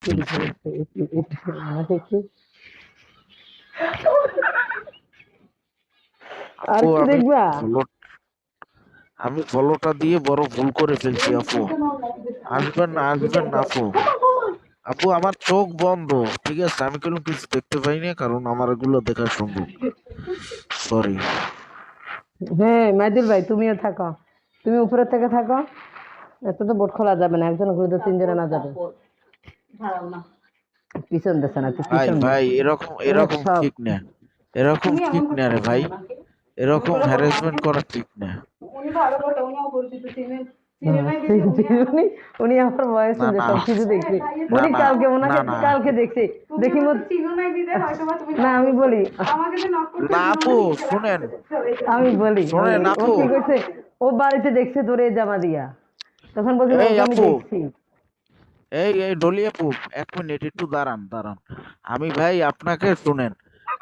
আমাকে একটু আর আপু কি আমি দেখবা? ফলো আমি ফলোটা দিয়ে বড় ভুল করে ফেলছি আপু। আসবেন না, আসবেন না আপু। আপু আমার চোখ বন্ধ, ঠিক আছে, আমি কোনো কিছু দেখতে পাই না, কারণ আমার এগুলো দেখা সম্ভব। সরি। হ্যাঁ মাইদুল ভাই, তুমিও থাকো, তুমি উপরের থেকে থাকো। এত তো বোট খোলা যাবে না, একজন ঘুরে তো তিনজনে না যাবে। পিছন দেছে না, তুই ভাই পিছন দে। ভাই এরকম অনেক এরকম সব। ঠিক না, এরকম ঠিক না রে ভাই, এরকম হ্যারাসমেন্ট করা ঠিক না। উনি উনি আমার বয়স না শুনছে, না সবকিছু দেখছে। না উনি না কালকে ওনাকে না না কালকে দেখছে। দেখি না আমি বলি, না আপু শুনেন, আমি বলি শোনেন ও আপু। কি করছে, ও বাড়িতে দেখছে তোরে জামা দিয়া, তখন বলছে না এই ওকে আমি আপু, দেখছি। এই ডলি আপু, এক মিনিট একটু দাঁড়ান দাঁড়ান। আমি ভাই আপনাকে শুনেন,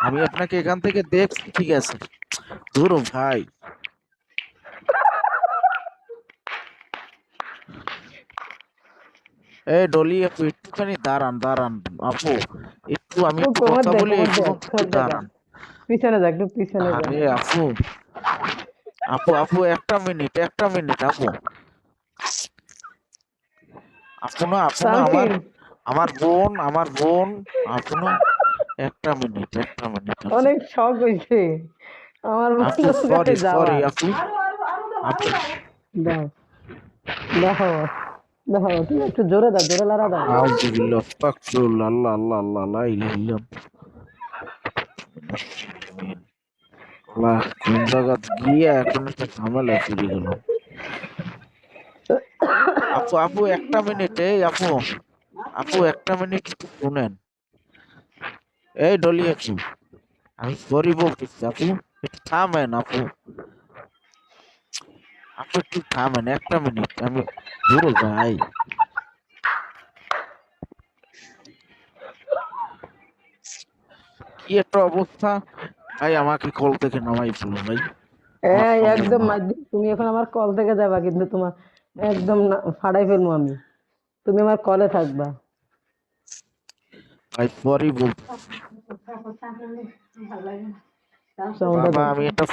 আমি আপনাকে এখান থেকে দেখছি, ঠিক আছে। ধুরো ভাই। এই ডলি আপু একটুখানি দাঁড়ান দাঁড়ান আপু, একটু আমি একটু কোমর কথা দেখ, বলি, কোমর একটু দেখ, একটু কোমর দেখা, দাঁড়ান। পিছনে যা, একটু পিছনে যা। আরে আপু, আপু আপু একটা মিনিট, একটা মিনিট আপু। আপু না, আপু না, আমার তানভীর, আমার বোন, আমার বোন। আপু না, একটা মিনিট, একটা মিনিট আপু। অনেক শখ হয়েছে আমার আপু বন্ধুর কাছে সরি সরি যাওয়ার। আপু। আপু দাও, দেখো, দেখো, তুমি একটু জোরে দাও, জোরে লাড়া দাও। আউযুবিল্লাহ আস্তাগফিরুল্লাহ, আল্লাহ আল্লাহ আল্লাহ লা ইলাহা ইল্লাল্লাহ। আল্লাহ, কোন জায়গা গিয়ে এখন একটা ঝামেলা ফিরে গেল। আপু আপু একটা মিনিট, এই আপু, আপু একটা মিনিট একটু শুনেন। এই ডলি আপু, আমি সরি বলতেছি আপু, একটু থামেন আপু। আপু একটু থামেন, একটা মিনিট, আমি ধরো ভাই। কি একটা অবস্থা। ভাই আমাকে কল থেকে নামাই ফেলো ভাই, আমার এই সম্ভব একদম না। মাধ্যম, তুমি এখন আমার কল থেকে যাবা কিন্তু তোমার একদম ফাড়াই ফেলবো আমি, তুমি আমার কলে থাকবা। ভাই সরি বলতে। সাউন্ডটা বাবা দাও। আমি এটা,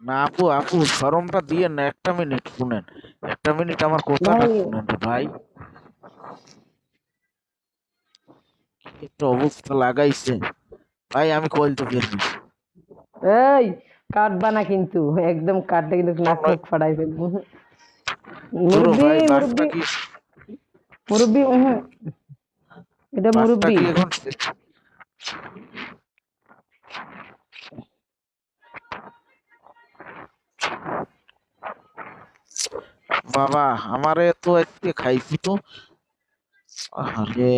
না আপু আপু শরমটা দিয়ে না, একটা মিনিট শুনেন, একটা মিনিট আমার কথাটা ভাই, শুনেন রে ভাই। কি একটা অবস্থা লাগাইছে ভাই, আমি কইল তো ফেলবি। এই কাটবা না কিন্তু, একদম কাটলে কিন্তু নাক মুখ ফাড়াই ফেলবো। ধরো মুরব্বি, ভাই, বাসটা মুরব্বি, কি, মুরব্বি, এটা বাসটা মুরব্বি। কি এখন বাবা, আমারে তো আজকে খাইছি তো। আরে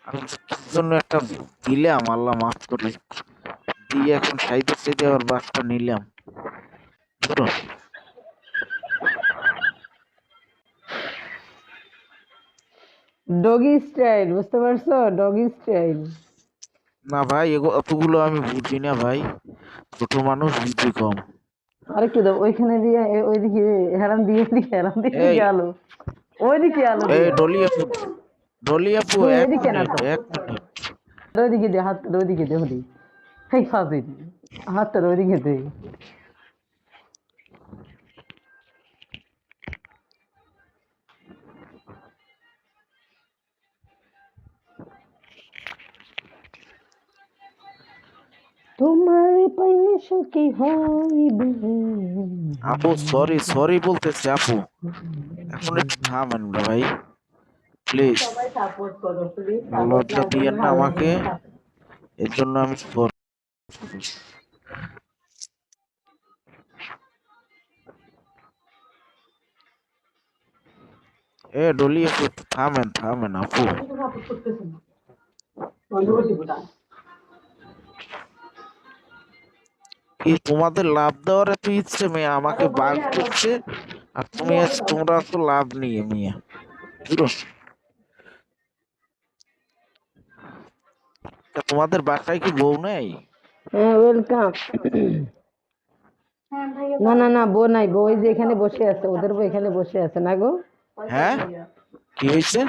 আমি কি জন্য একটা দিলাম, আল্লাহ মাফ করে, দিয়ে এখন সাইডে সাইডে আবার বাসটা নিলাম। ধরো। ডগি স্টাইল, বুঝতে পারছো? Doggy style. না ভাই, অতগুলো আমি বুঝি না ভাই, ছোট মানুষ, বুদ্ধি কম। আরেকটু দাও ওইখানে দিয়ে, ওইদিকে হেরান দিয়ে, এদিকে হেরান দিয়ে, এই এদিকে আলো, ওইদিকে আলো এই দিয়া। ডলি আপু, ডলি আপু তুমি এক এদিকে না মিনিট, তো, এক মিনিট। ওইদিকে দে, হাতটা ওইদিকে দে, হলি হেই ফাজিল, হাতটা ওইদিকে দে। তোমার পাইলে সুখী হইবে। আপু সরি সরি বলতেছি আপু, এখন একটু থামেন না ভাই, প্লিজ। সবাই সাপোর্ট করো প্লিজ, সাপোর্ট না লজ্জা করলে দিয়েন না ভালো লাগে আমাকে, না। এর জন্য আমি sorry। এ ডলি আপু একটু থামেন, থামেন আপু। আমি তো সাপোর্ট করতেছি না, বন্ধ করে দিব না। কি তোমাদের লাভ দেওয়ার এত ইচ্ছে মেয়ে, আমাকে বাঘ করছে, আর তুমি তোমরা তো লাভ নিয়ে মেয়ে পুরো। তা তোমাদের বাসায় কি বউ নেই? হ্যাঁ ওয়েলকাম। না না না, বউ নাই, বউ ওই যে এখানে বসে আছে, ওদের বউ এখানে বসে আছে না গো। হ্যাঁ কি হয়েছে?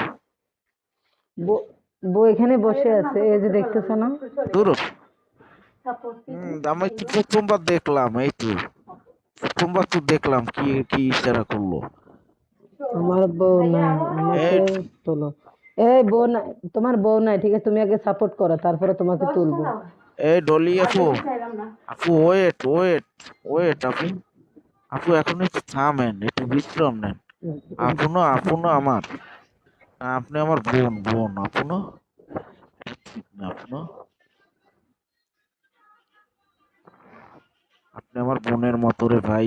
বউ এখানে বসে আছে, এই যে দেখতেছো না? দূর আমি তো প্রথমবার দেখলাম, এই তো প্রথমবার তো দেখলাম কি কি ইশারা করলো। আমার বউ নাই, আমাকে এই তোলো। এই বউ নাই, তোমার বউ নাই, ঠিক আছে? তুমি আগে সাপোর্ট করো, তারপরে তোমাকে তুলবো। এই ডলি আপু, আপু ওয়েট ওয়েট ওয়েট আপু, আপু এখন একটু থামেন, একটু বিশ্রাম নেন। আপু না আমার, আপনি আমার বোন, বোন আপু না, আপু না, আপনি আমার বোনের মতো রে ভাই।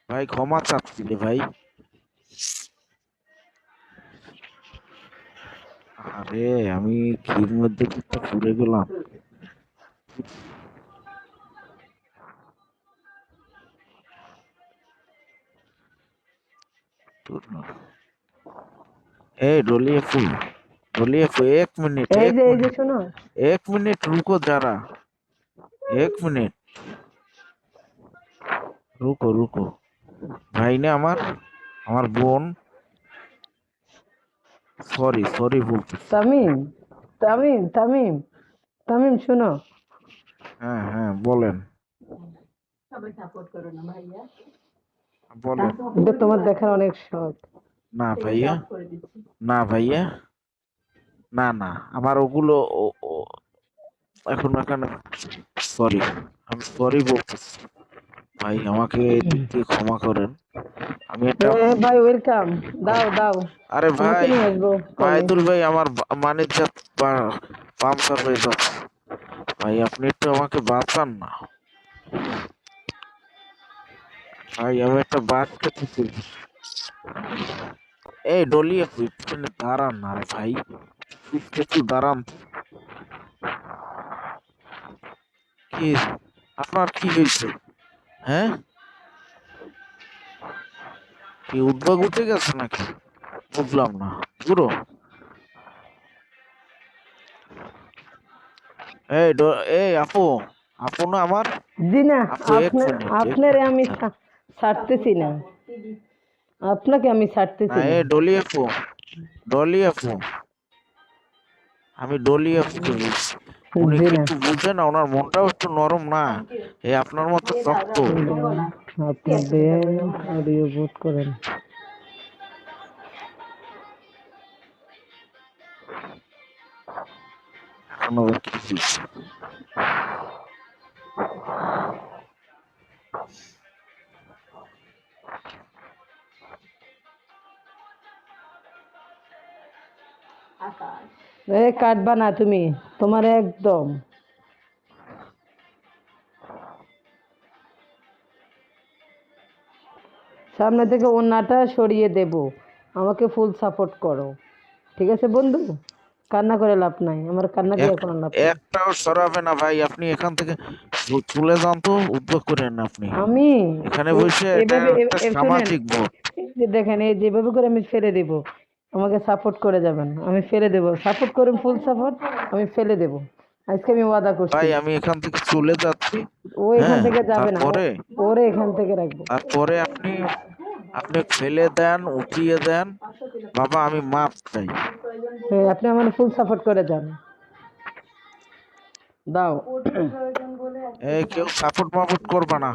ভাই ক্ষমা চাচ্ছি রে ভাই। আরে আমি ঘির মধ্যে কিছুটা পুড়ে গেলাম। এই डोली अपू, डोली अपू एक मिनट, এই एक যে এই যে मिनट, শোনো, एक मिनट रुको जरा, एक मिनट रुको रुको। ভাই না আমার বোন, সরি সরি বলতেছি। তামিম, তামিম, তামিম, তামিম শোনো। হ্যাঁ হ্যাঁ বলেন, বলেন। এটা তোমার দেখার অনেক শখ। না ভাইয়া, না ভাইয়া, না না আমার ওগুলো এখন এখানে, সরি, আমি সরি বলতেছি ভাই, আমাকে এই দিক দিয়ে ক্ষমা করেন। আমি এটা, ভাই ওয়েলকাম, দাও দাও, আরে তোমাকে ভাই নিয়ে আসবো কলে। মাইদুল ভাই আমার মানের জাত পাংচার হয়ে যাচ্ছে ভাই, আপনি একটু আমাকে বাঁচান না ভাই, আমি একটা বাদ খেতেছি। এই ডলি আপু একটুখানি দাঁড়ান না রে ভাই, একটু দাঁড়ান। কি আপনার কি হয়েছে? হ্যাঁ কি উদ্যোগ উঠে গেছে নাকি? বুঝলাম না পুরো। এই আপু, আপু না আমার, জি না, আপু এক মিনিট এক আপনারে মিনিট আমি দাঁড়ান। ছাড়তেছি না, আপনাকে আমি না ছাড়তেছি না। এই ডলি আপু, ডলি আপু, আমি ডলি আপুকে বলছি। উনি জি কি না, একটু বুঝে না, ওনার মনটাও একটু নরম না, এই আপনার মতো শক্ত। আপনি দেন, অডিও বুট করেন। এখন আবার কি হয়েছে? কাটবা না তুমি, তোমার একদম সামনে থেকে ওড়নাটা সরিয়ে দেব, আমাকে ফুল সাপোর্ট করো, ঠিক আছে বন্ধু? কান্না করে লাভ নাই, আমার কান্না করে এক কোনো লাভ নাই। একটাও সরাবে না ভাই, আপনি এখান থেকে চলে যান তো, উদ্যোগ করেন না আপনি আমি এখানে বসে, এটা এভাবে একটা শুনেন, সামাজিক ভোট। এই যে দেখেন, এই যেভাবে করে আমি ফেলে দেব, আমাকে সাপোর্ট করে যাবেন, আমি ফেলে দেব, সাপোর্ট করুন, ফুল সাপোর্ট, আমি ফেলে দেব, আজকে আমি ওয়াদা করছি। ভাই আমি এখান থেকে চলে যাচ্ছি। ও এখান হ্যাঁ থেকে যাবে না, তারপরে, ওরে এখান থেকে রাখবো। তারপরে আপনি আপনি ফেলে দেন, উঠিয়ে দেন, বাবা আমি মাপ চাই। হ্যাঁ, আপনি আমার ফুল সাপোর্ট করে যান, দাও। এই কেউ সাপোর্ট মাপোর্ট করবা না।